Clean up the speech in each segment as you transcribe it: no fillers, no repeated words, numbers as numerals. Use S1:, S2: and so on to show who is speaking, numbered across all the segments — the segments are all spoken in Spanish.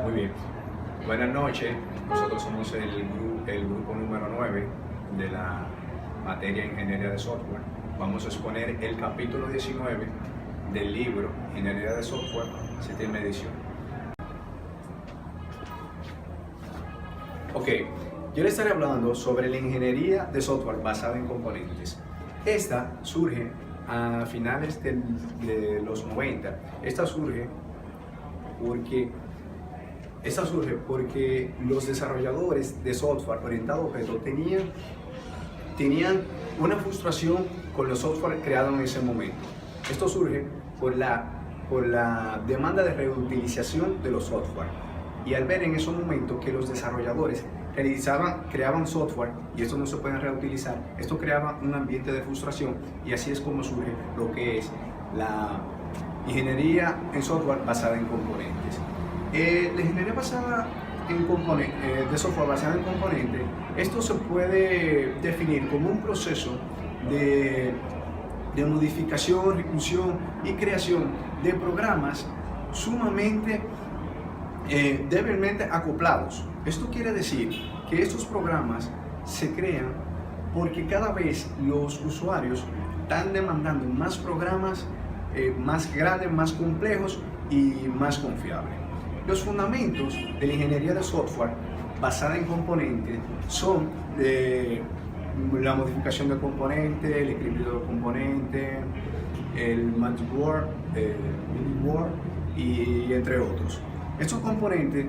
S1: Muy bien. Buenas noches. Nosotros somos el grupo número 9 de la materia Ingeniería de Software. Vamos a exponer el capítulo 19 del libro Ingeniería de Software, séptima edición. Ok, yo les estaré hablando sobre la ingeniería de software basada en componentes. Esta surge a finales de los 90. Esta surge porque los desarrolladores de software orientado a objetos tenían una frustración con los software creados en ese momento. Esto surge por la demanda de reutilización de los software. Y al ver en ese momento que los desarrolladores creaban software y esto no se puede reutilizar, esto creaba un ambiente de frustración y así es como surge lo que es la ingeniería en software basada en componentes. La ingeniería de software basada en componentes, esto se puede definir como un proceso de modificación, reclusión y creación de programas sumamente débilmente acoplados. Esto quiere decir que estos programas se crean porque cada vez los usuarios están demandando más programas más grandes, más complejos y más confiables. Los fundamentos de la ingeniería de software basada en componentes son la modificación de componentes, el equilibrio de componentes, el multi-board, mini-board y entre otros. Estos componentes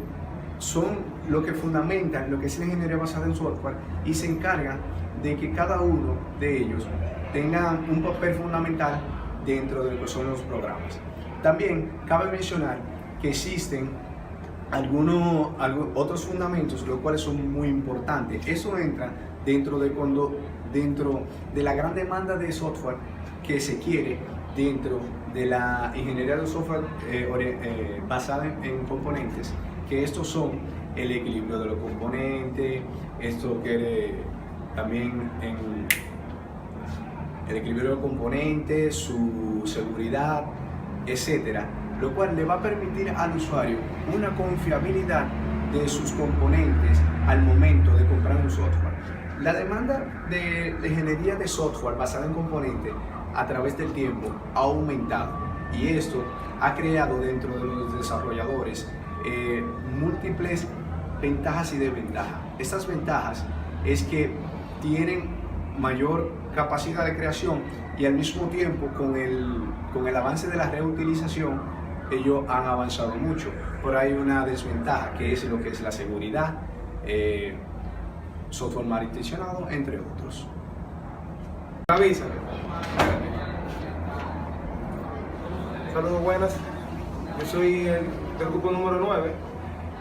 S1: son lo que fundamentan lo que es la ingeniería basada en software y se encargan de que cada uno de ellos tenga un papel fundamental dentro de lo que son los programas. También cabe mencionar que existen algunos otros fundamentos, los cuales son muy importantes. Eso entra dentro de la gran demanda de software que se quiere dentro de la ingeniería de software basada en componentes, que estos son el equilibrio de los componentes, esto quiere también el equilibrio de los componentes, su seguridad, etcétera, lo cual le va a permitir al usuario una confiabilidad de sus componentes al momento de comprar un software. La demanda de la ingeniería de software basada en componentes a través del tiempo ha aumentado y esto ha creado dentro de los desarrolladores múltiples ventajas y desventajas. Estas ventajas es que tienen mayor capacidad de creación y al mismo tiempo con el avance de la reutilización ellos han avanzado mucho, pero hay una desventaja que es lo que es la seguridad, software malintencionado, entre otros.
S2: Avisa. Saludos, buenas. Yo soy del grupo número 9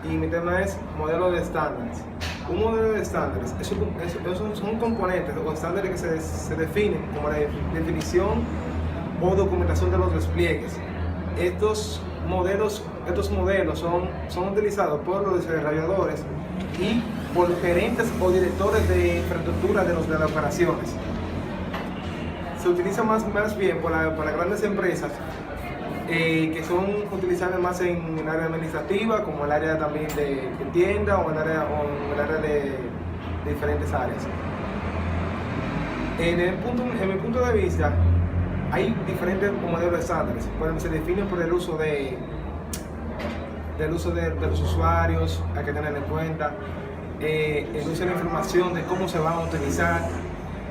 S2: y mi tema es modelo de estándares. Un modelo de estándares son componentes o estándares que se definen como la definición o documentación de los despliegues. Estos modelos son utilizados por los desarrolladores y por gerentes o directores de infraestructura de las operaciones. Se utiliza más bien para grandes empresas que son utilizadas más en el área administrativa, como el área también de tienda o en el área de diferentes áreas. En mi punto de vista, hay diferentes modelos de estándares. Se definen por el uso de los usuarios, hay que tener en cuenta, el uso de la información, de cómo se van a utilizar,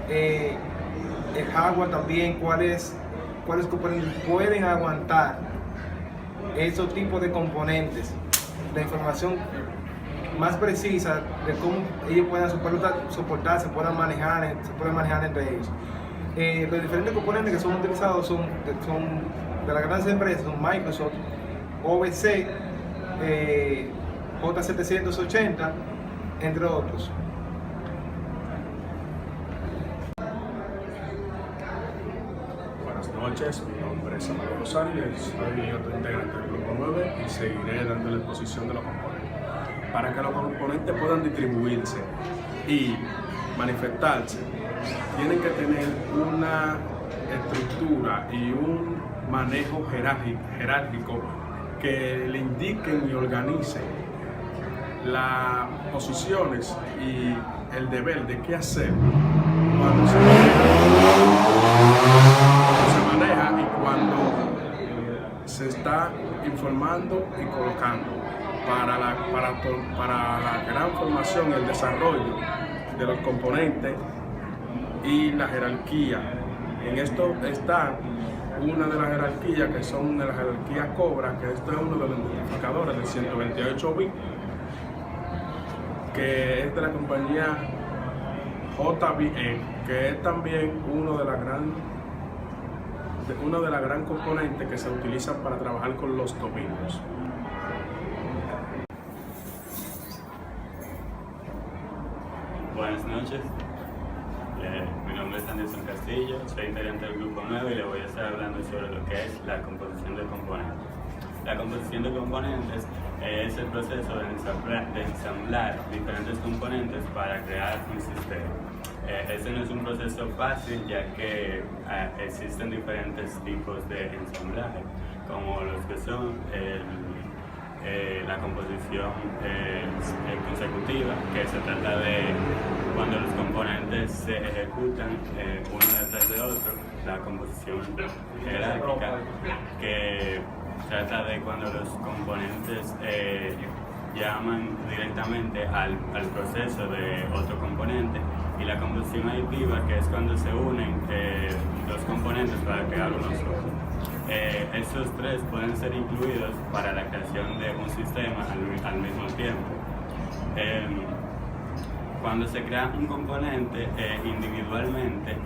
S2: el hardware también, cuáles componentes pueden aguantar esos tipos de componentes, la información más precisa de cómo ellos puedan soportar, se puedan manejar entre ellos. Los diferentes componentes que son utilizados son de las grandes empresas, son Microsoft, OVC, J780, entre otros.
S3: Buenas noches, mi nombre es Amado Rosario, soy otro integrante del grupo 9 y seguiré dando la exposición de los componentes. Para que los componentes puedan distribuirse y manifestarse, tienen que tener una estructura y un manejo jerárquico que le indiquen y organicen las posiciones y el deber de qué hacer cuando se maneja y cuando se está informando y colocando para la gran formación y el desarrollo de los componentes y la jerarquía. En esto está una de las jerarquías que son de la jerarquía Cobra, que esto es uno de los identificadores del 128 bit, que es de la compañía JBE, que es también uno de las gran componentes que se utilizan para trabajar con los dominios.
S4: Buenas noches, mi nombre es Anderson Castillo, soy integrante del Grupo 9 y le voy a estar hablando sobre lo que es la composición de componentes. La composición de componentes es el proceso de ensamblar diferentes componentes para crear un sistema. Este no es un proceso fácil, ya que existen diferentes tipos de ensamblaje, como los que son la composición consecutiva, que se trata de cuando los componentes se ejecutan uno detrás de otro; la composición jerárquica, que trata de cuando los componentes llaman directamente al proceso de otro componente; y la composición aditiva, que es cuando se unen los componentes para crear uno solo. Estos tres pueden ser incluidos para la creación de un sistema al mismo tiempo. Cuando se crea un componente individualmente,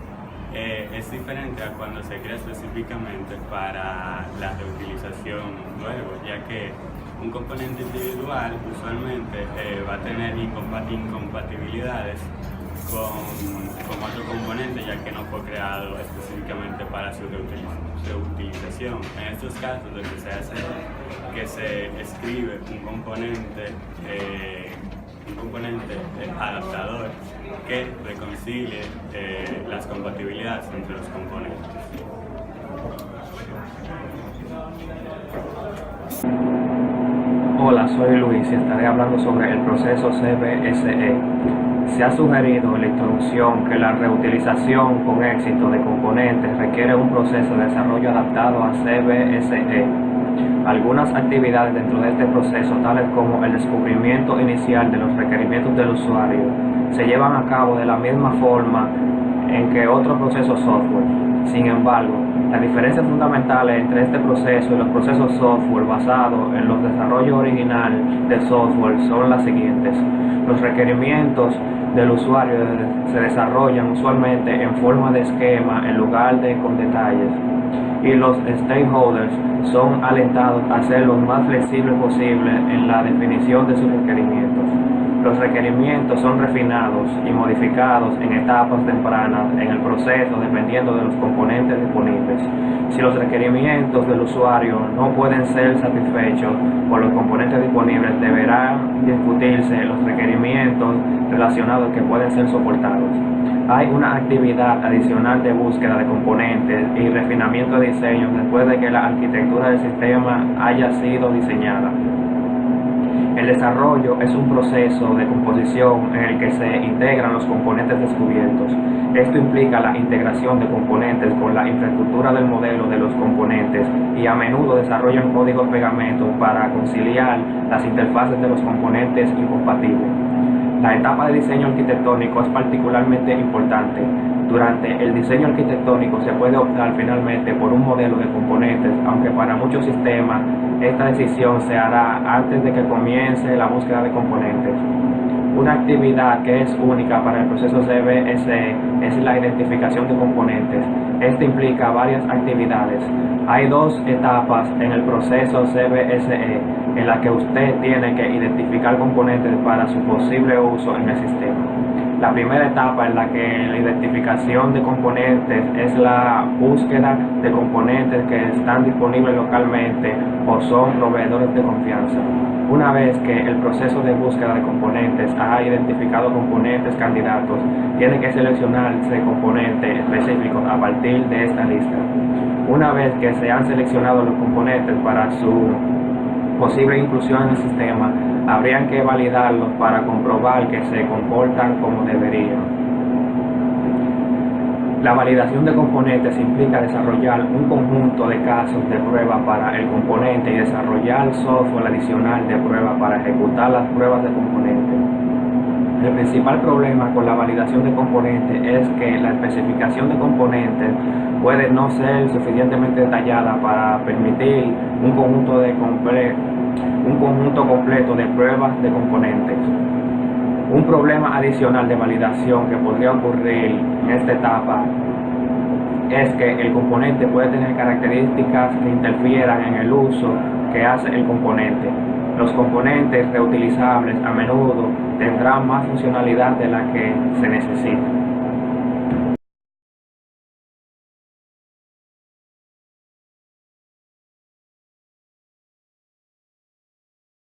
S4: es diferente a cuando se crea específicamente para la reutilización luego, ya que un componente individual usualmente va a tener incompatibilidades con otro componente, ya que no fue creado específicamente para su reutilización. En estos casos, lo que se hace es que se escribe un componente adaptador que reconcilie las compatibilidades entre los componentes.
S5: Hola, soy Luis y estaré hablando sobre el proceso CBSE. Se ha sugerido en la introducción que la reutilización con éxito de componentes requiere un proceso de desarrollo adaptado a CBSE. Algunas actividades dentro de este proceso, tales como el descubrimiento inicial de los requerimientos del usuario, se llevan a cabo de la misma forma en que otro proceso software. Sin embargo, las diferencias fundamentales entre este proceso y los procesos software basados en los desarrollos original de software son las siguientes. Los requerimientos del usuario se desarrollan usualmente en forma de esquema en lugar de con detalles, y los stakeholders son alentados a ser lo más flexibles posible en la definición de sus requerimientos. Los requerimientos son refinados y modificados en etapas tempranas en el proceso dependiendo de los componentes disponibles. Si los requerimientos del usuario no pueden ser satisfechos por los componentes disponibles, deberán discutirse los requerimientos relacionados que pueden ser soportados. Hay una actividad adicional de búsqueda de componentes y refinamiento de diseño después de que la arquitectura del sistema haya sido diseñada. El desarrollo es un proceso de composición en el que se integran los componentes descubiertos. Esto implica la integración de componentes con la infraestructura del modelo de los componentes, y a menudo desarrollan códigos pegamentos para conciliar las interfaces de los componentes incompatibles. La etapa de diseño arquitectónico es particularmente importante. Durante el diseño arquitectónico se puede optar finalmente por un modelo de componentes, aunque para muchos sistemas esta decisión se hará antes de que comience la búsqueda de componentes. Una actividad que es única para el proceso CBSE es la identificación de componentes. Este implica varias actividades. Hay dos etapas en el proceso CBSE en la que usted tiene que identificar componentes para su posible uso en el sistema. La primera etapa en la que la identificación de componentes es la búsqueda de componentes que están disponibles localmente o son proveedores de confianza. Una vez que el proceso de búsqueda de componentes ha identificado componentes candidatos, tiene que seleccionarse componentes específicos a partir de esta lista. Una vez que se han seleccionado los componentes para su posible inclusión en el sistema, habrían que validarlos para comprobar que se comportan como deberían. La validación de componentes implica desarrollar un conjunto de casos de prueba para el componente y desarrollar software adicional de prueba para ejecutar las pruebas de componente. El principal problema con la validación de componentes es que la especificación de componentes puede no ser suficientemente detallada para permitir un conjunto completo de pruebas de componentes. Un problema adicional de validación que podría ocurrir en esta etapa es que el componente puede tener características que interfieran en el uso que hace el componente. Los componentes reutilizables a menudo tendrán más funcionalidad de la que se necesita.